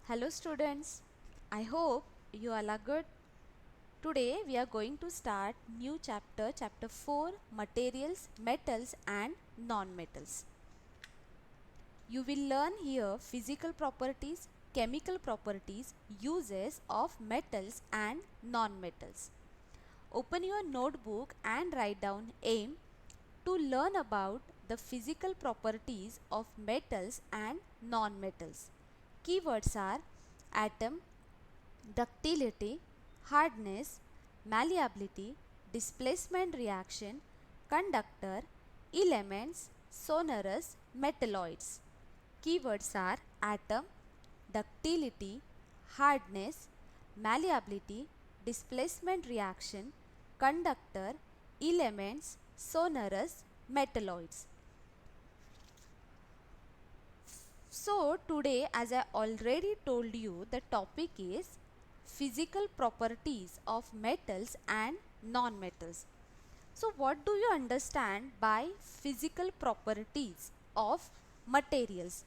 Hello students, I hope you all are good. Today we are going to start new chapter 4, materials, metals and non-metals. You will learn here physical properties, chemical properties, uses of metals and non-metals. Open your notebook and write down aim to learn about the physical properties of metals and non-metals. Keywords are atom, ductility, hardness, malleability, displacement reaction, conductor, elements, sonorous, metalloids. Keywords are atom, ductility, hardness, malleability, displacement reaction, conductor, elements, sonorous, metalloids. So today, as I already told you, the topic is physical properties of metals and non-metals. So what do you understand by physical properties of materials?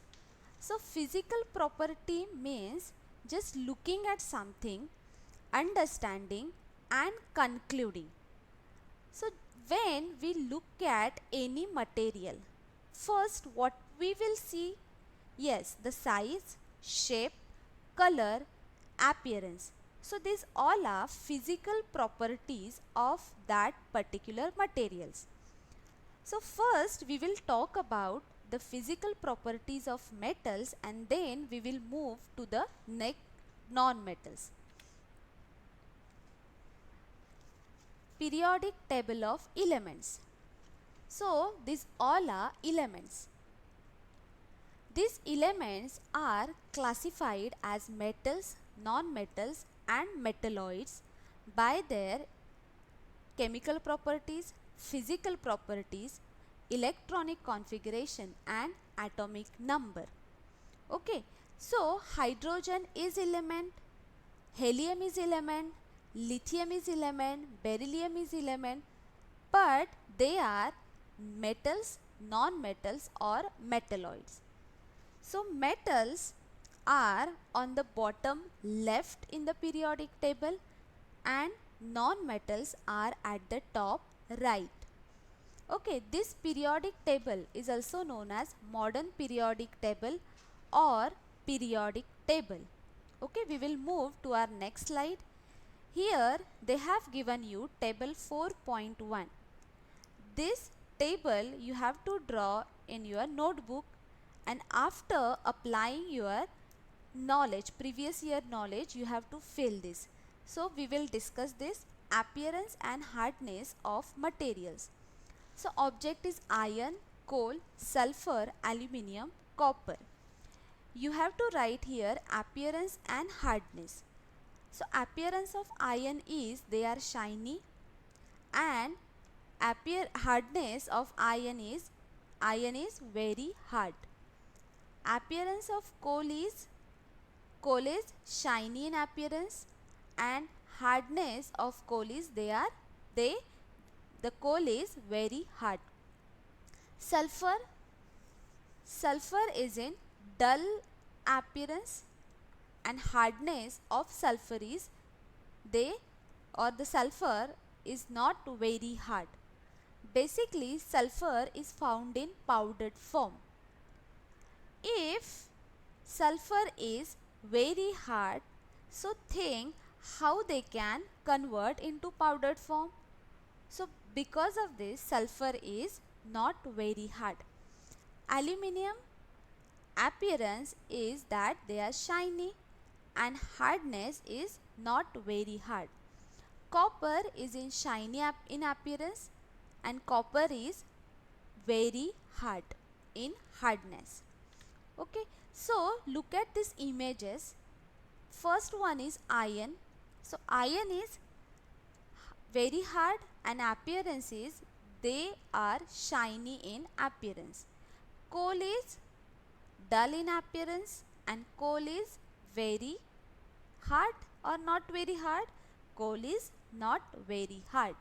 So physical property means just looking at something, understanding and concluding. So when we look at any material, first what we will see? Yes, the size, shape, color, appearance. So these all are physical properties of that particular materials. So first we will talk about the physical properties of metals and then we will move to the next non-metals. Periodic table of elements. So these all are elements. These elements are classified as metals, non-metals and metalloids by their chemical properties, physical properties, electronic configuration and atomic number. Okay, so hydrogen is element, helium is element, lithium is element, beryllium is element, but they are metals, non-metals or metalloids. So metals are on the bottom left in the periodic table and non-metals are at the top right. Okay, this periodic table is also known as modern periodic table or periodic table. Okay, we will move to our next slide. Here they have given you table 4.1. This table you have to draw in your notebook and after applying your knowledge, previous year knowledge, you have to fill this. So we will discuss this appearance and hardness of materials. So object is iron, coal, sulfur, aluminium, copper. You have to write here appearance and hardness. So appearance of iron is they are shiny and hardness of iron is very hard. Appearance of coal is shiny in appearance and hardness of coal is the coal is very hard. Sulfur is in dull appearance and hardness of sulfur is the sulfur is not very hard. Basically sulfur is found in powdered form. If sulfur is very hard, so think how they can convert into powdered form. So because of this sulfur is not very hard. Aluminium appearance is that they are shiny and hardness is not very hard. Copper is in shiny in appearance and copper is very hard in hardness. Okay, so look at these images. First one is iron. So iron is very hard and appearance is they are shiny in appearance. Coal is dull in appearance and coal is very hard or not very hard. Coal is not very hard.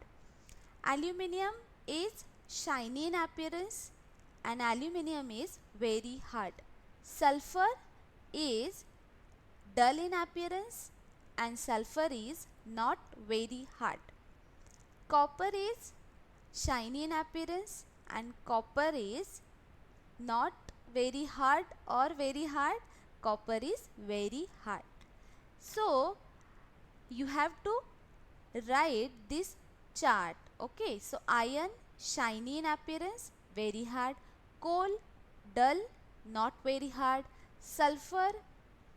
Aluminium is shiny in appearance and aluminium is very hard. Sulfur is dull in appearance and sulfur is not very hard. Copper is shiny in appearance and copper is not very hard or very hard. Copper is very hard. So you have to write this chart. Okay, so iron shiny in appearance, very hard. Coal dull, not very hard. Sulfur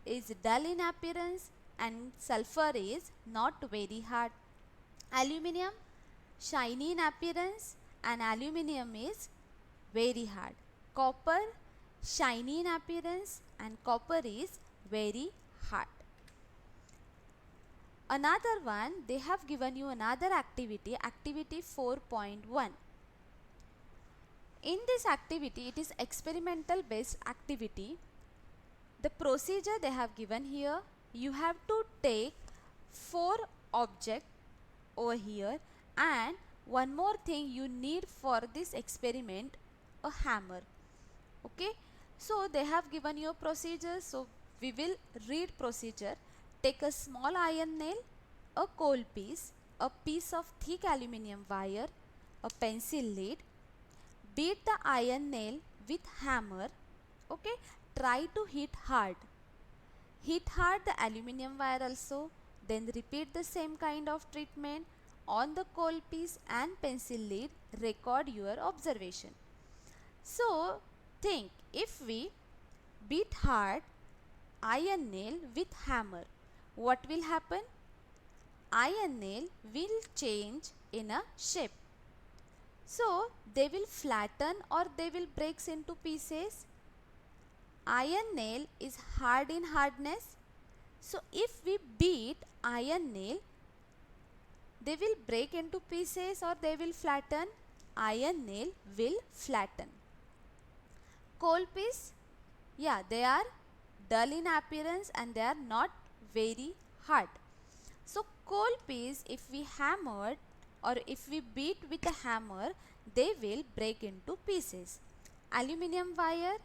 is dull in appearance and sulfur is not very hard. Aluminium shiny in appearance and aluminium is very hard. Copper shiny in appearance and copper is very hard. Another one, they have given you another activity, activity 4.1. In this activity, it is experimental based activity. The procedure they have given here, you have to take 4 objects over here, and one more thing you need for this experiment, a hammer. Okay, so they have given you a procedure, so we will read procedure. Take a small iron nail, a coal piece, a piece of thick aluminium wire, a pencil lead. Beat the iron nail with hammer. Okay, try to hit hard. Hit hard the aluminium wire also. Then repeat the same kind of treatment on the coal piece and pencil lead. Record your observation. So think, if we beat hard iron nail with hammer, what will happen? Iron nail will change in a shape. So they will flatten or they will break into pieces. Iron nail is hard in hardness. So if we beat iron nail, they will break into pieces or they will flatten. Iron nail will flatten. Coal piece, yeah, they are dull in appearance and they are not very hard. So coal piece, if we hammered or if we beat with a hammer, they will break into pieces. Aluminium wire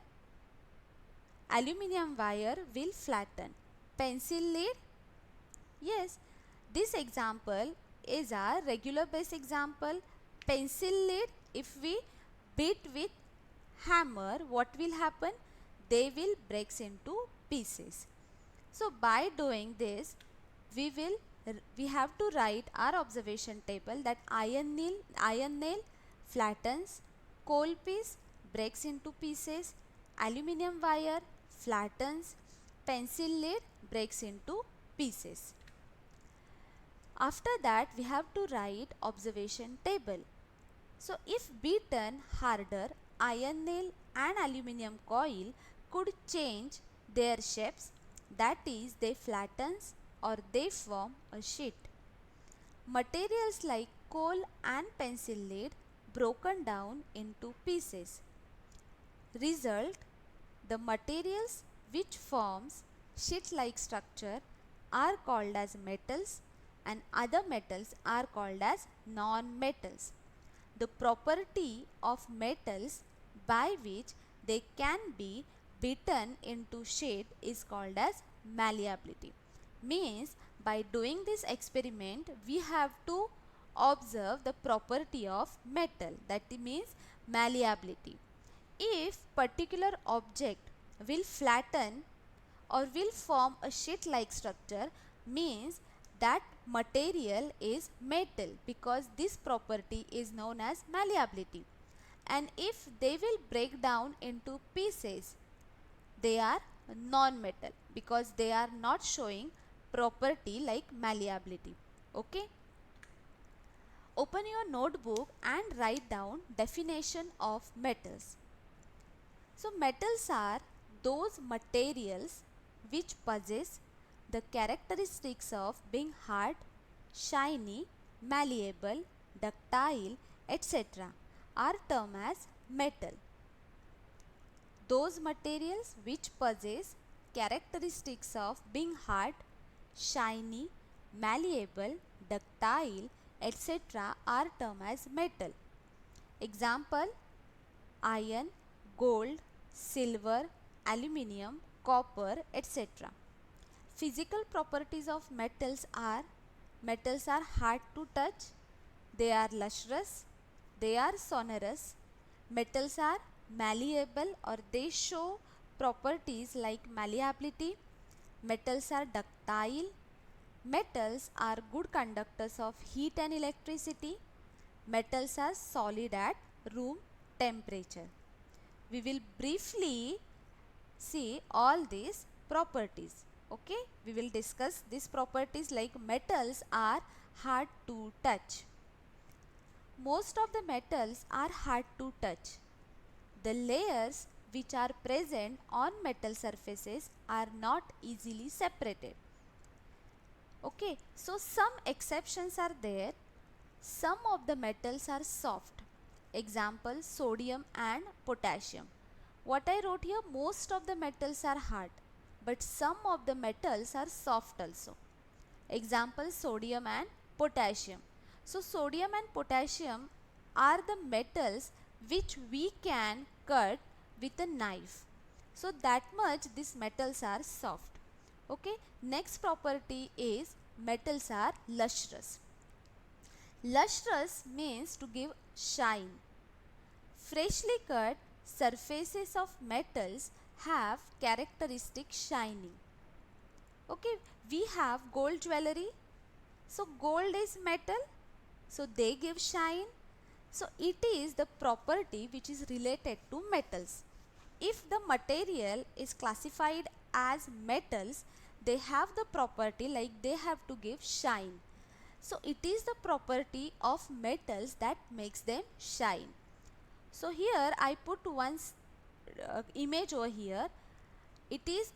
will flatten. Pencil lead, yes, this example is a regular base example. Pencil lead, if we beat with hammer, what will happen? They will break into pieces. So by doing this, we have to write our observation table that iron nail flattens, coal piece breaks into pieces, aluminium wire flattens, pencil lead breaks into pieces. After that, we have to write observation table. So if beaten harder, iron nail and aluminium coil could change their shapes, that is, they flattens or they form a sheet. Materials like coal and pencil lead broken down into pieces. Result, the materials which forms sheet-like structure are called as metals and other metals are called as non-metals. The property of metals by which they can be beaten into shape is called as malleability. Means by doing this experiment, we have to observe the property of metal, that means malleability. If particular object will flatten or will form a sheet-like structure, means that material is metal, because this property is known as malleability. And if they will break down into pieces, they are non-metal, because they are not showing property like malleability. Okay. Open your notebook and write down definition of metals. So metals are those materials which possess the characteristics of being hard, shiny, malleable, ductile, etc. are termed as metal. Those materials which possess characteristics of being hard, shiny, malleable, ductile, etc. are termed as metal. Example: iron, gold, silver, aluminium, copper, etc. physical properties of metals are hard to touch, they are lustrous, they are sonorous, metals are malleable or they show properties like malleability, metals are ductile, metals are good conductors of heat and electricity, metals are solid at room temperature. We will briefly see all these properties. Okay, we will discuss these properties like metals are hard to touch. Most of the metals are hard to touch. The layers which are present on metal surfaces are not easily separated. Okay, so some exceptions are there. Some of the metals are soft. Example, sodium and potassium. What I wrote here, most of the metals are hard, but some of the metals are soft also. Example, sodium and potassium. So sodium and potassium are the metals which we can cut with a knife. So that much these metals are soft. Okay, next property is metals are lustrous. Lustrous means to give shine. Freshly cut surfaces of metals have characteristic shining. Okay, we have gold jewelry. So gold is metal, so they give shine. So it is the property which is related to metals. If the material is classified as metals, they have the property like they have to give shine. So it is the property of metals that makes them shine. So here I put one image over here. It is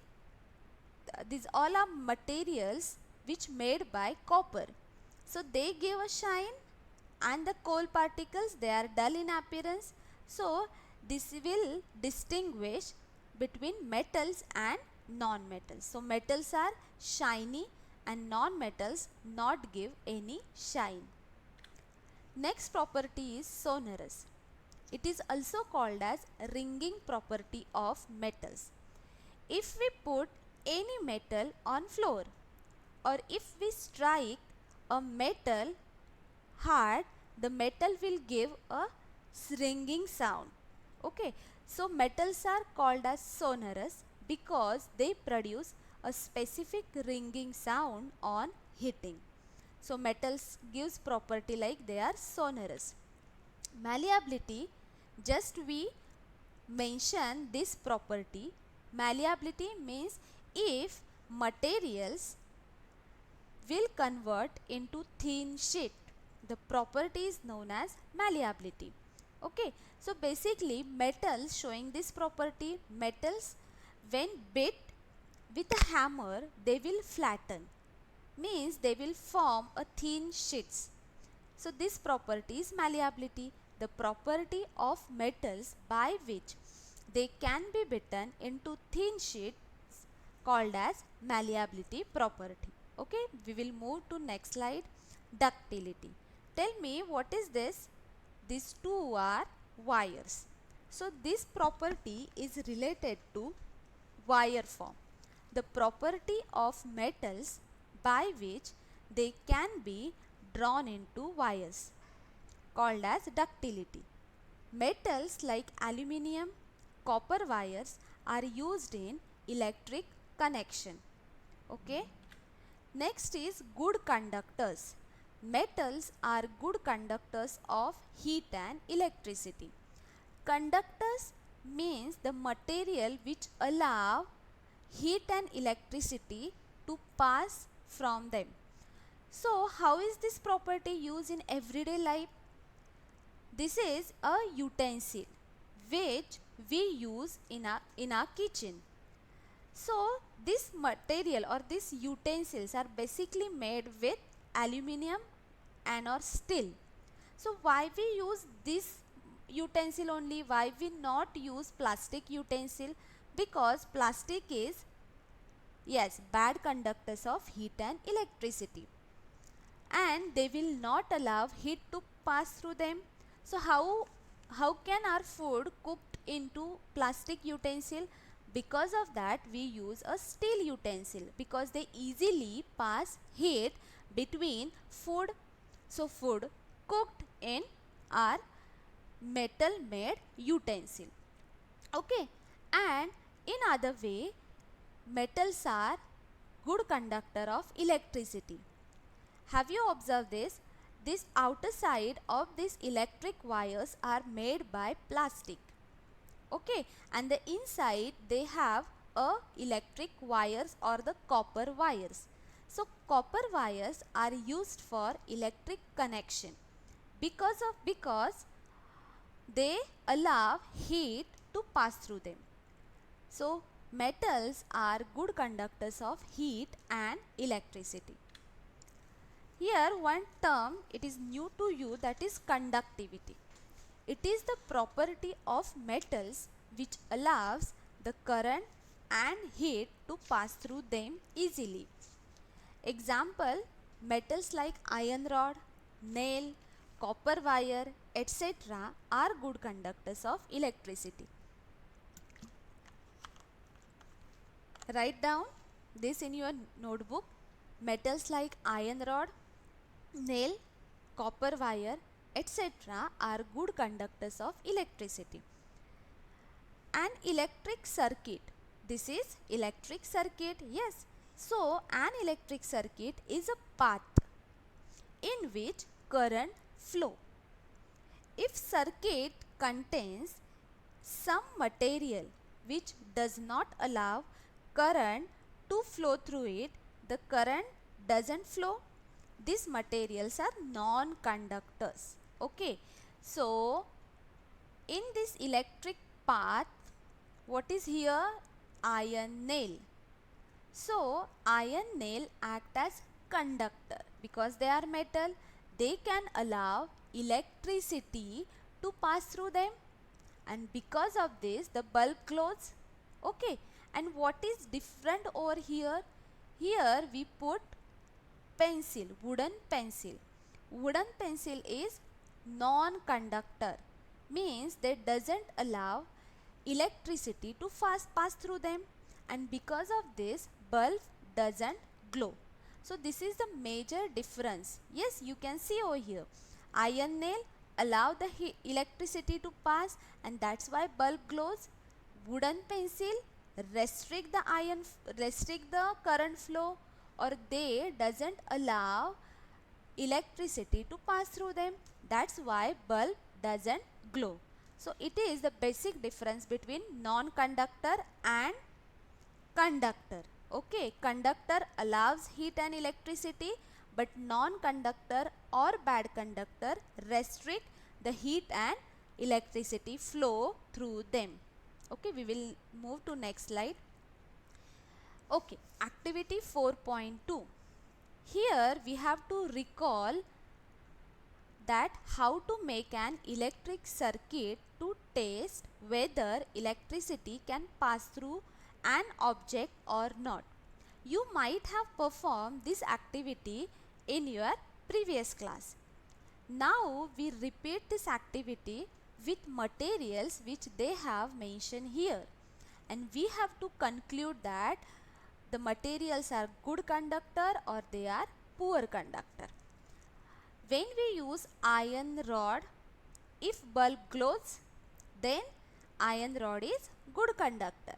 these all are materials which made by copper. So they give a shine, and the coal particles, they are dull in appearance. So this will distinguish between metals and non-metals. So metals are shiny and non-metals not give any shine. Next property is sonorous. It is also called as ringing property of metals. If we put any metal on floor, or if we strike a metal hard, the metal will give a ringing sound. Okay, so metals are called as sonorous because they produce a specific ringing sound on hitting. So metals gives property like they are sonorous. Malleability, just we mention this property. Malleability means if materials will convert into thin sheet, the property is known as malleability. Okay, so basically metals showing this property, metals when bit with a hammer they will flatten, means they will form a thin sheets. So this property is malleability, the property of metals by which they can be bitten into thin sheets called as malleability property. Okay, we will move to next slide, ductility. Tell me what is this? These two are wires. So this property is related to wire form, the property of metals by which they can be drawn into wires called as ductility. Metals like aluminium, copper wires are used in electric connection. Okay. Next is good conductors. Metals are good conductors of heat and electricity. Conductors means the material which allow heat and electricity to pass from them. So how is this property used in everyday life? This is a utensil which we use in our kitchen. So this material or these utensils are basically made with aluminium and or steel. So why we use this utensil only? Why we not use plastic utensil? Because plastic is, yes, bad conductors of heat and electricity, and they will not allow heat to pass through them. So how can our food cooked into plastic utensil? Because of that we use a steel utensil because they easily pass heat between food. So food cooked in our metal made utensil. Okay, and in other way metals are good conductor of electricity. Have you observed this? This outer side of these electric wires are made by plastic. Okay, and the inside they have a electric wires or the copper wires. So copper wires are used for electric connection because they allow heat to pass through them. So metals are good conductors of heat and electricity. Here one term it is new to you, that is conductivity. It is the property of metals which allows the current and heat to pass through them easily. Example, metals like iron rod, nail, copper wire, etc. are good conductors of electricity. Write down this in your notebook. Metals like iron rod, nail, copper wire, etc. are good conductors of electricity. An electric circuit. This is electric circuit. Yes. So an electric circuit is a path in which current flow. If circuit contains some material which does not allow current to flow through it, the current doesn't flow. These materials are non-conductors. Okay, so in this electric path, what is here? Iron nail. So iron nail act as conductor because they are metal. They can allow electricity to pass through them, and because of this the bulb glows. Okay, and what is different over here? Here we put pencil, wooden pencil. Wooden pencil is non-conductor, means they doesn't allow electricity to pass through them, and because of this bulb doesn't glow. So this is the major difference. Yes, you can see over here iron nail allow the electricity to pass, and that's why bulb glows. Wooden pencil restrict the current flow, or they doesn't allow electricity to pass through them. That's why bulb doesn't glow. So it is the basic difference between non-conductor and conductor. Okay, conductor allows heat and electricity, but non-conductor or bad conductor restrict the heat and electricity flow through them. Okay, we will move to next slide. Okay, activity 4.2. Here we have to recall that how to make an electric circuit to test whether electricity can pass through an object or not. You might have performed this activity in your previous class. Now we repeat this activity with materials which they have mentioned here, and we have to conclude that the materials are good conductor or they are poor conductor. When we use iron rod, if bulb glows, then iron rod is good conductor.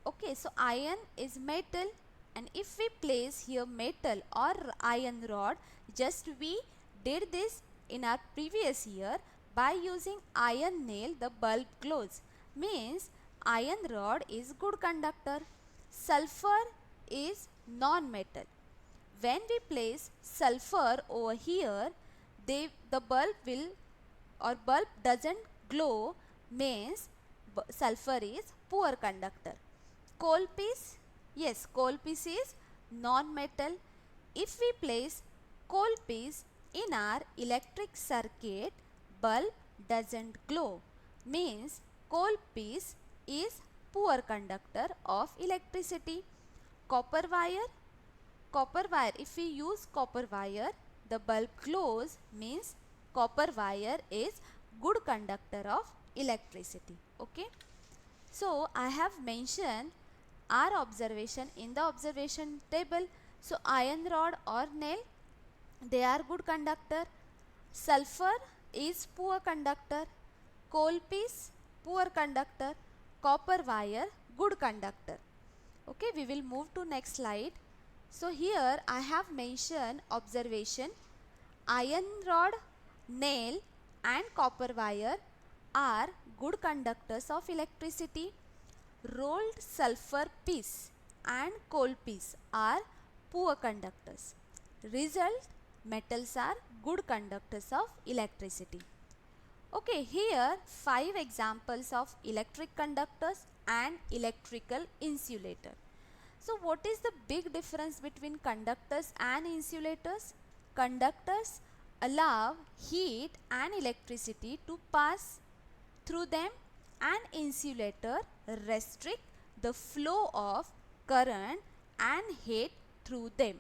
Okay, so iron is metal, and if we place here metal or iron rod, just we did this in our previous year, by using iron nail the bulb glows, means iron rod is good conductor. Sulfur is non-metal. When we place sulfur over here, the bulb will or bulb doesn't glow, means sulfur is poor conductor. Coal piece, yes, coal piece is non-metal. If we place coal piece in our electric circuit, bulb doesn't glow, means coal piece is poor conductor of electricity. Copper wire, if we use copper wire, the bulb glows, means copper wire is good conductor of electricity. Okay, So I have mentioned our observation in the observation table. So iron rod or nail, they are good conductor. Sulfur is poor conductor. Coal piece, poor conductor. Copper wire, good conductor. Okay, we will move to next slide. So here I have mentioned observation. Iron rod, nail and copper wire are good conductors of electricity. Rolled sulfur piece and coal piece are poor conductors. Result, metals are good conductors of electricity. Okay, here 5 examples of electric conductors and electrical insulator. So what is the big difference between conductors and insulators? Conductors allow heat and electricity to pass through them, and insulator restrict the flow of current and heat through them.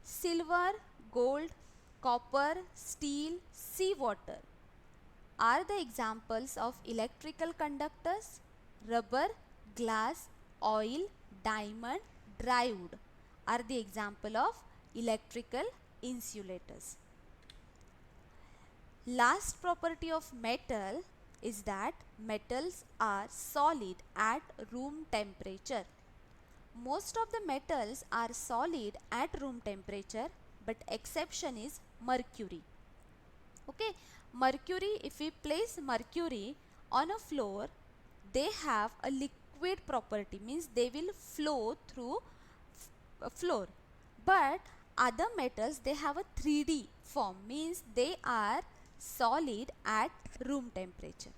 Silver, gold, copper, steel, seawater are the examples of electrical conductors. Rubber, glass, oil, diamond, dry wood are the example of electrical insulators. Last property of metal is that metals are solid at room temperature. Most of the metals are solid at room temperature, but exception is mercury. Okay, mercury, if we place mercury on a floor, they have a liquid property, means they will flow through a floor. But other metals, they have a 3D form, means they are solid at room temperature.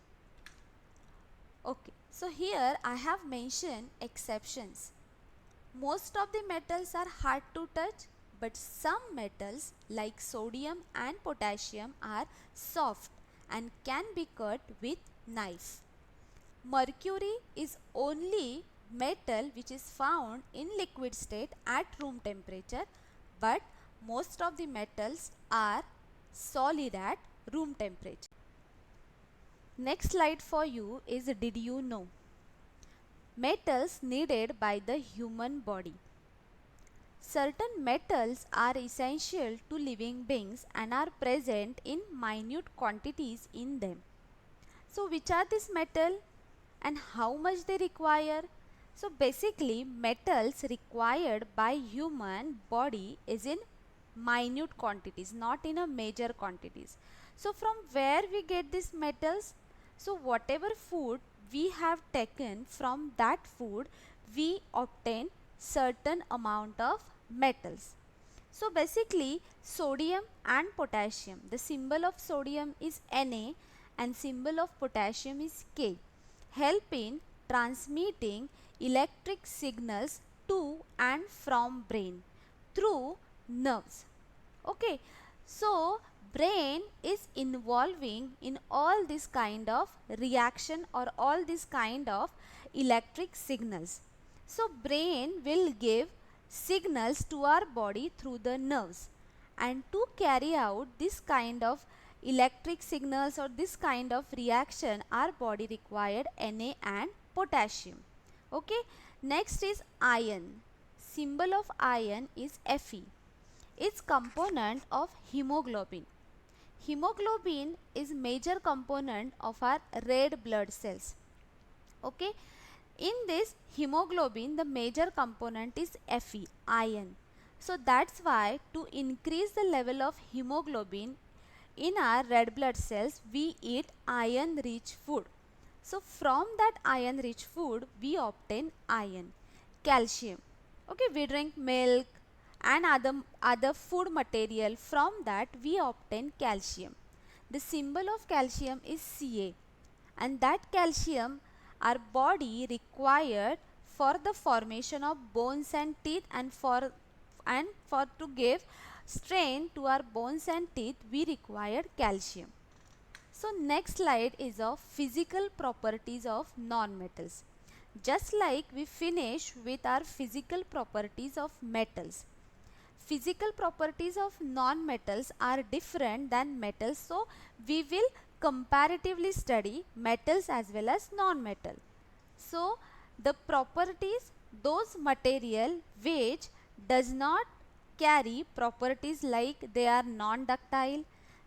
Okay, so here I have mentioned exceptions. Most of the metals are hard to touch, but some metals like sodium and potassium are soft and can be cut with knife. Mercury is only metal which is found in liquid state at room temperature, but most of the metals are solid at room temperature. Next slide for you is, did you know? Metals needed by the human body. Certain metals are essential to living beings and are present in minute quantities in them. So which are these metals and how much they require? So basically metals required by human body is in minute quantities, not in a major quantities. So from where we get these metals? So whatever food we have taken, from that food we obtain certain amount of metals. So basically sodium and potassium, the symbol of sodium is Na and symbol of potassium is K, help in transmitting electric signals to and from brain through nerves. Okay, so brain is involving in all this kind of reaction or all this kind of electric signals. So brain will give signals to our body through the nerves, and to carry out this kind of electric signals or this kind of reaction, our body required Na and potassium. Okay, next is iron. Symbol of iron is Fe. It's component of hemoglobin. Hemoglobin is major component of our red blood cells. Okay, in this hemoglobin the major component is Fe, iron. So that's why to increase the level of hemoglobin in our red blood cells we eat iron rich food. So from that iron rich food we obtain iron. Calcium. Okay, we drink milk and other food material, from that we obtain calcium. The symbol of calcium is Ca, and that calcium our body required for the formation of bones and teeth, and for to give strength to our bones and teeth we required calcium. So next slide is of physical properties of non-metals. Just like we finish with our physical properties of metals, physical properties of non-metals are different than metals, so we will comparatively study metals as well as non-metal. So the properties, those material which does not carry properties like they are non-ductile,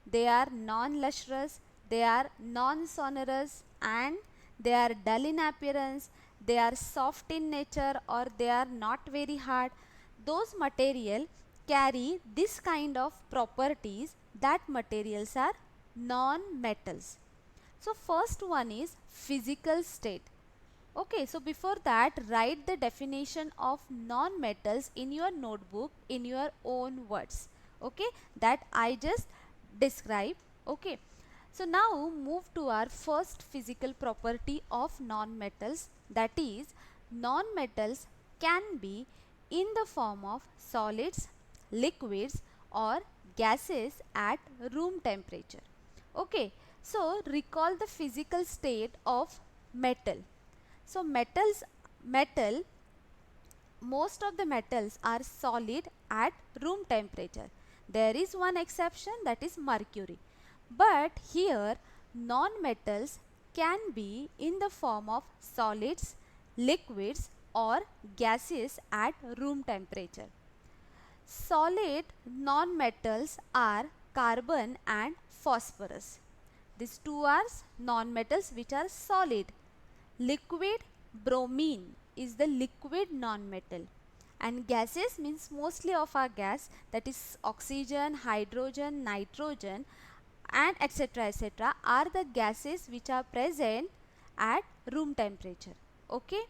they are non-lustrous, they are non-sonorous, and they are dull in appearance, they are soft in nature, or they are not very hard. Those material carry this kind of properties, that materials are non-metals. So first one is physical state. Okay, so before that, write the definition of non-metals in your notebook in your own words. Okay, that I just describe. Okay, so now move to our first physical property of non-metals, that is, non-metals can be in the form of solids, liquids, or gases at room temperature. Okay, so recall the physical state of metal. So metal, most of the metals are solid at room temperature. There is one exception, that is mercury. But here non-metals can be in the form of solids, liquids, or gases at room temperature. Solid non-metals are carbon and phosphorus. These two are non-metals which are solid. Liquid, bromine is the liquid non-metal, and gases means mostly of our gas, that is oxygen, hydrogen, nitrogen, and etc. are the gases which are present at room temperature. Okay,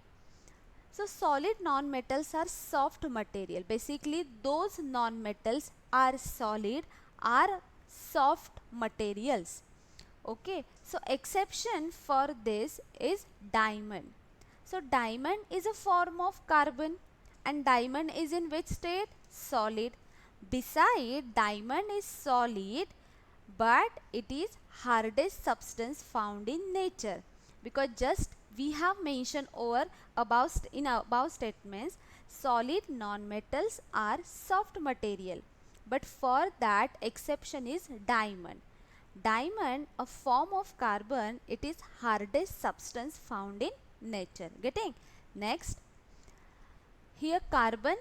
so solid non-metals are soft material. Basically those non-metals are solid, are soft materials. Okay, so exception for this is diamond. So diamond is a form of carbon, and diamond is in which state? Solid. Beside, diamond is solid, but it is hardest substance found in nature, because just we have mentioned over in above statements, solid non-metals are soft material, but for that exception is diamond. Diamond, a form of carbon, it is hardest substance found in nature. Getting? Next, here carbon,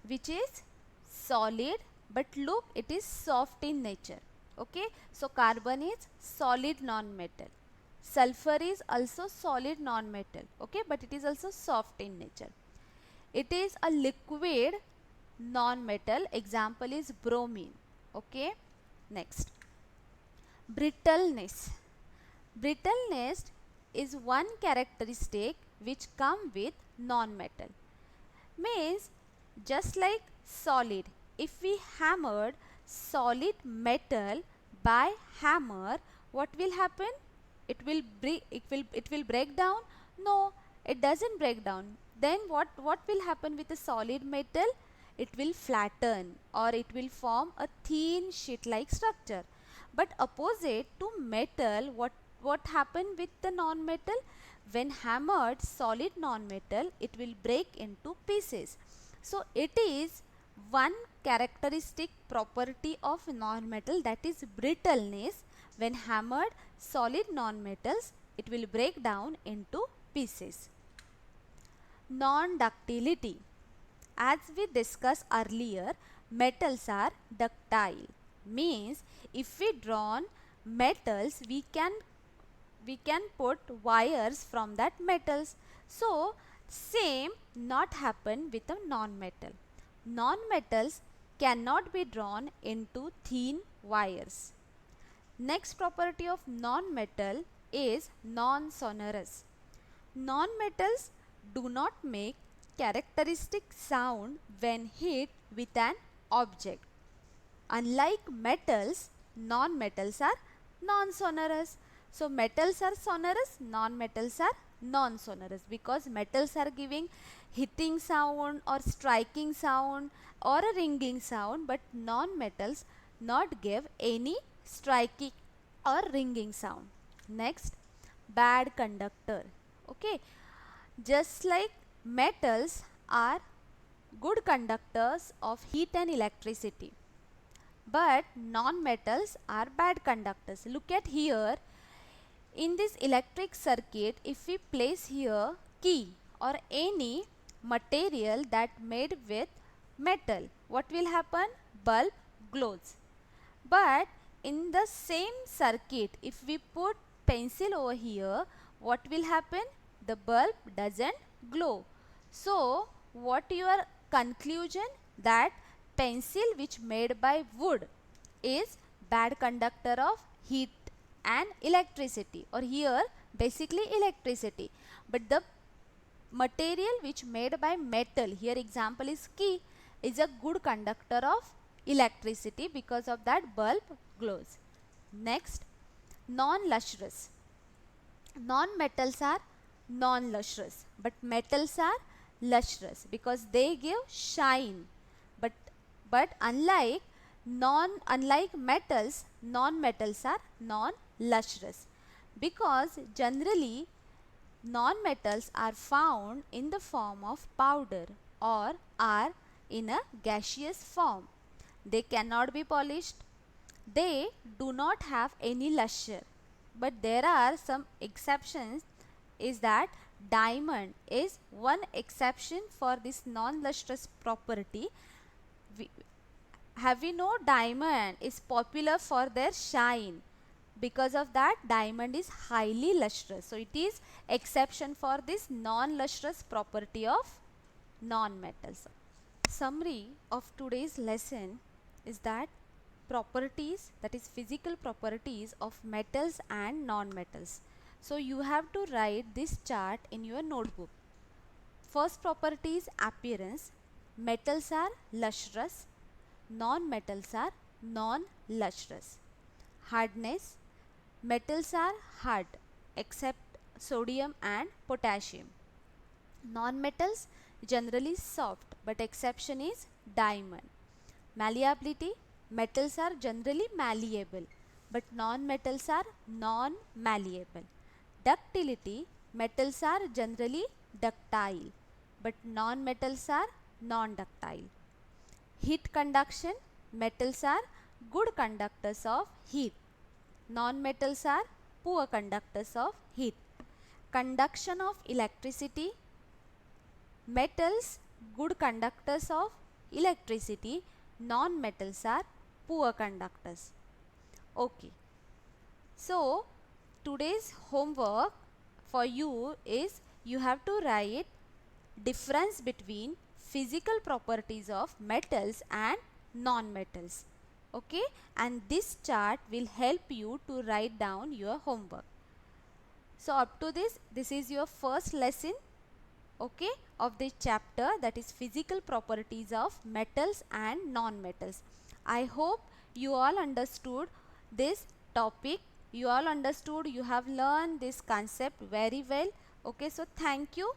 which is solid, but look, it is soft in nature. Okay, so carbon is solid non-metal. Sulfur is also solid non-metal. Okay, but it is also soft in nature. It is a liquid non-metal. Example is bromine. Okay, next, brittleness. Brittleness is one characteristic which come with non-metal. Means just like solid, if we hammered solid metal by hammer, what will happen? It will break down? No, it doesn't break down. Then what will happen with a solid metal? It will flatten, or it will form a thin sheet like structure. But opposite to metal, what happened with the non-metal? When hammered solid non-metal, it will break into pieces. So it is one characteristic property of non-metal, that is brittleness. When hammered solid non-metals, it will break down into pieces. Non-ductility. As we discussed earlier, metals are ductile. Means if we drawn metals, we can put wires from that metals. So same not happen with a non-metal. Non-metals cannot be drawn into thin wires. Next property of non-metal is non-sonorous. Non-metals do not make characteristic sound when hit with an object. Unlike metals, non-metals are non-sonorous. So metals are sonorous, non-metals are non-sonorous, because metals are giving hitting sound or striking sound or a ringing sound, but non-metals not give any striking or ringing sound. Next, bad conductor. Okay, just like metals are good conductors of heat and electricity, but non-metals are bad conductors. Look at here, in this electric circuit, if we place here key or any material that made with metal, what will happen? Bulb glows. But in the same circuit, if we put pencil over here, what will happen? The bulb doesn't glow. So what your conclusion? That pencil which made by wood is bad conductor of heat and electricity, or here basically electricity. But the material which made by metal, here example is key, is a good conductor of electricity, because of that bulb glows. Next, non-lustrous. Non-metals are non-lustrous, but metals are lustrous because they give shine. But unlike metals, non-metals are non-lustrous, because generally non-metals are found in the form of powder or are in a gaseous form. They cannot be polished. They do not have any luster. But there are some exceptions, is that diamond is one exception for this non-lustrous property. Have we know diamond is popular for their shine. Because of that, diamond is highly lustrous. So it is exception for this non-lustrous property of non-metals. Summary of today's lesson is that properties, that is physical properties of metals and non-metals. So you have to write this chart in your notebook. First property is appearance. Metals are lustrous, non-metals are non-lustrous. Hardness. Metals are hard except sodium and potassium. Non-metals generally soft, but exception is diamond. Malleability. Metals are generally malleable, but non-metals are non-malleable. Ductility. Metals are generally ductile, but non-metals are non-ductile. Heat conduction. Metals are good conductors of heat. Non-metals are poor conductors of heat. Conduction of electricity. Metals good conductors of electricity. Non-metals are poor conductors. Okay. So today's homework for you is, you have to write difference between physical properties of metals and non-metals. Okay, and this chart will help you to write down your homework. So up to this is your first lesson, okay, of this chapter, that is physical properties of metals and non-metals. I hope you all understood this topic. You all understood, you have learned this concept very well. Okay, so thank you.